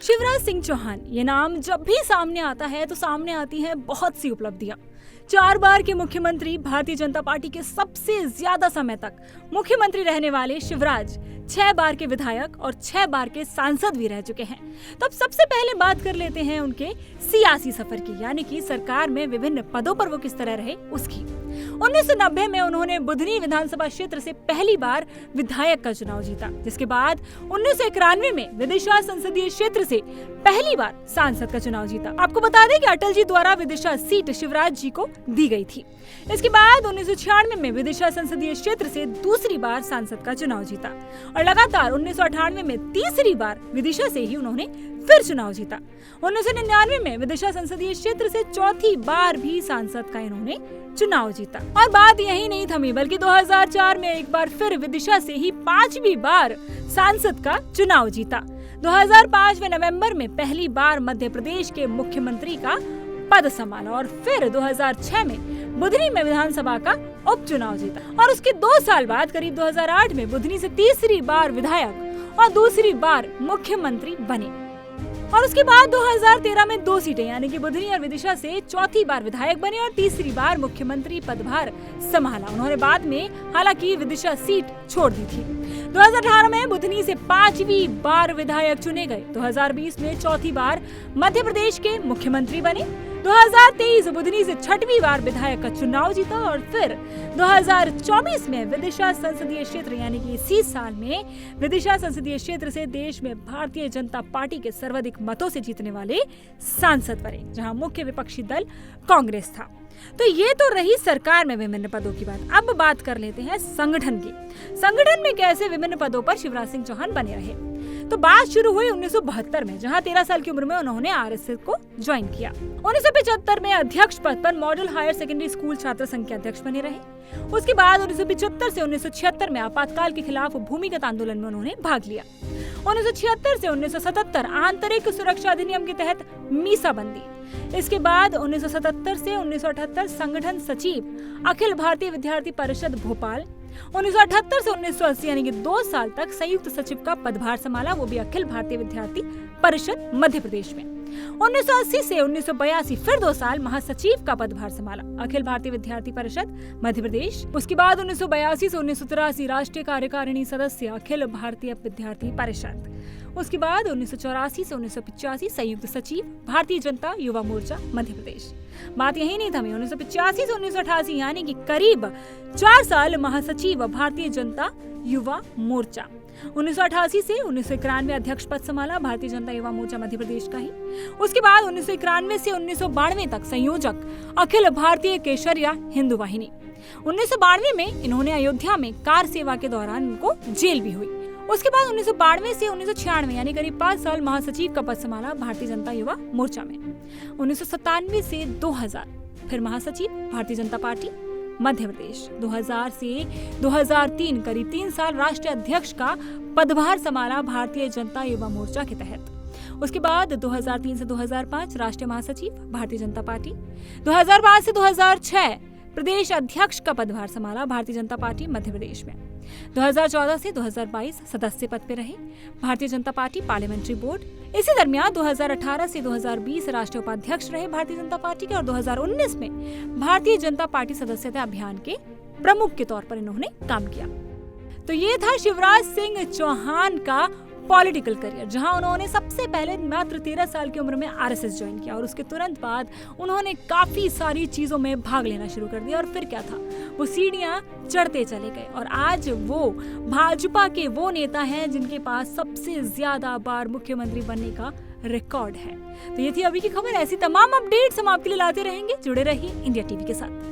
शिवराज सिंह चौहान ये नाम जब भी सामने आता है तो सामने आती हैं बहुत सी उपलब्धियां। 4 बार के मुख्यमंत्री, भारतीय जनता पार्टी के सबसे ज्यादा समय तक मुख्यमंत्री रहने वाले शिवराज 6 बार के विधायक और 6 बार के सांसद भी रह चुके हैं। तो अब सबसे पहले बात कर लेते हैं उनके सियासी सफर की, यानी कि सरकार में विभिन्न पदों पर वो किस तरह रहे उसकी। 1990 में उन्होंने बुधनी विधानसभा क्षेत्र से पहली बार विधायक का चुनाव जीता, जिसके बाद 1991 में विदिशा संसदीय क्षेत्र से पहली बार सांसद का चुनाव जीता। आपको बता दें कि अटल जी द्वारा विदिशा सीट शिवराज जी को दी गई थी। इसके बाद 1996 में विदिशा संसदीय क्षेत्र से दूसरी बार सांसद का चुनाव जीता और लगातार 1998 में तीसरी बार विदिशा से ही उन्होंने फिर चुनाव जीता। 1999 में विदिशा संसदीय क्षेत्र से चौथी बार भी सांसद का इन्होंने चुनाव जीता। और बात यही नहीं थमी, बल्कि 2004 में एक बार फिर विदिशा से ही 5वीं बार सांसद का चुनाव जीता। 2005 में नवंबर में पहली बार मध्य प्रदेश के मुख्यमंत्री का पद संभाला और फिर 2006 में बुधनी में विधानसभा का उपचुनाव जीता और उसके 2 साल बाद करीब 2008 में बुधनी से तीसरी बार विधायक और दूसरी बार मुख्यमंत्री बने। और उसके बाद 2013 में 2 सीटें यानी कि बुधनी और विदिशा से चौथी बार विधायक बने और तीसरी बार मुख्यमंत्री पदभार संभाला। उन्होंने बाद में हालांकि विदिशा सीट छोड़ दी थी। 2018 में बुधनी से 5वीं बार विधायक चुने गए। 2020 में चौथी बार मध्य प्रदेश के मुख्यमंत्री बने। 2023 बुधनी से 6वीं बार विधायक का चुनाव जीता और फिर 2024 में विदिशा संसदीय क्षेत्र यानी कि इसी साल में विदिशा संसदीय क्षेत्र से देश में भारतीय जनता पार्टी के सर्वाधिक मतों से जीतने वाले सांसद बने, जहां मुख्य विपक्षी दल कांग्रेस था। तो ये तो रही सरकार में विभिन्न पदों की बात। अब बात कर लेते हैं संगठन की। संगठन में कैसे विभिन्न पदों पर शिवराज सिंह चौहान बने रहे। तो बात शुरू हुई 1972 में, जहां 13 साल की उम्र में उन्होंने आरएसएस को ज्वाइन किया। 1975 में अध्यक्ष पद पर मॉडल हायर सेकेंडरी स्कूल छात्र संघ के अध्यक्ष बने रहे। उसके बाद 1975 से 1976 में आपातकाल के खिलाफ भूमिगत आंदोलन में उन्होंने भाग लिया। 1976 से 1977 आंतरिक सुरक्षा अधिनियम के तहत मीसा बंदी। इसके बाद 1977 से 1978 संगठन सचिव अखिल भारतीय विद्यार्थी परिषद भोपाल। 1978 से 1980 यानी कि 2 साल तक संयुक्त सचिव का पदभार संभाला, वो भी अखिल भारतीय विद्यार्थी परिषद मध्य प्रदेश में। 1980 से 1982 फिर 2 साल महासचिव का पदभार संभाला, अखिल भारतीय विद्यार्थी परिषद मध्य प्रदेश। उसके बाद 1982 से 1983 राष्ट्रीय कार्यकारिणी सदस्य अखिल भारतीय विद्यार्थी परिषद। उसके बाद 1984 से 1985 संयुक्त सचिव भारतीय जनता युवा मोर्चा मध्य प्रदेश। बात यही नहीं थमी, 1985 से 1988 यानी कि करीब 4 साल महासचिव भारतीय जनता युवा मोर्चा। 1988 से 1991 अध्यक्ष पद संभाला, भारतीय जनता युवा मोर्चा मध्य प्रदेश का ही। उसके बाद 1991 से 1992 तक संयोजक अखिल भारतीय केसरिया हिंदू वाहिनी। 1992 में इन्होंने अयोध्या में कार सेवा के दौरान इनको जेल भी हुई। उसके बाद 1992 से 1996 यानी करीब 5 साल महासचिव का पद संभाला भारतीय जनता युवा मोर्चा में। 1997 से 2000 फिर महासचिव भारतीय जनता पार्टी मध्य प्रदेश। 2000 से 2003 करीब 3 साल राष्ट्रीय अध्यक्ष का पदभार संभाला भारतीय जनता युवा मोर्चा के तहत। उसके बाद 2003 से 2005 राष्ट्रीय महासचिव भारतीय जनता पार्टी। 2005 से 2006 प्रदेश अध्यक्ष का पदभार संभाला भारतीय जनता पार्टी मध्य प्रदेश में। 2014 से 2022 सदस्य पद पे रहे Bharatiya Janata party parliamentary board. इसी दरमियान 2018 से 2020 राष्ट्रीय उपाध्यक्ष रहे भारतीय जनता पार्टी के और 2019 में भारतीय जनता पार्टी सदस्यता अभियान के प्रमुख के तौर पर इन्होंने काम किया। तो ये था शिवराज सिंह चौहान का पॉलिटिकल करियर, जहां उन्होंने सबसे पहले मात्र 13 साल की उम्र में आरएसएस ज्वाइन किया और उसके तुरंत बाद उन्होंने काफी सारी चीजों में भाग लेना शुरू कर दिया और फिर क्या था, वो सीढ़ियां चढ़ते चले गए और आज वो भाजपा के वो नेता हैं जिनके पास सबसे ज्यादा बार मुख्यमंत्री बनने का रिकॉर्ड है। तो ये थी अभी की खबर। ऐसी तमाम अपडेट्स हम आपके लिए लाते रहेंगे। जुड़े रहिए इंडिया टीवी के साथ।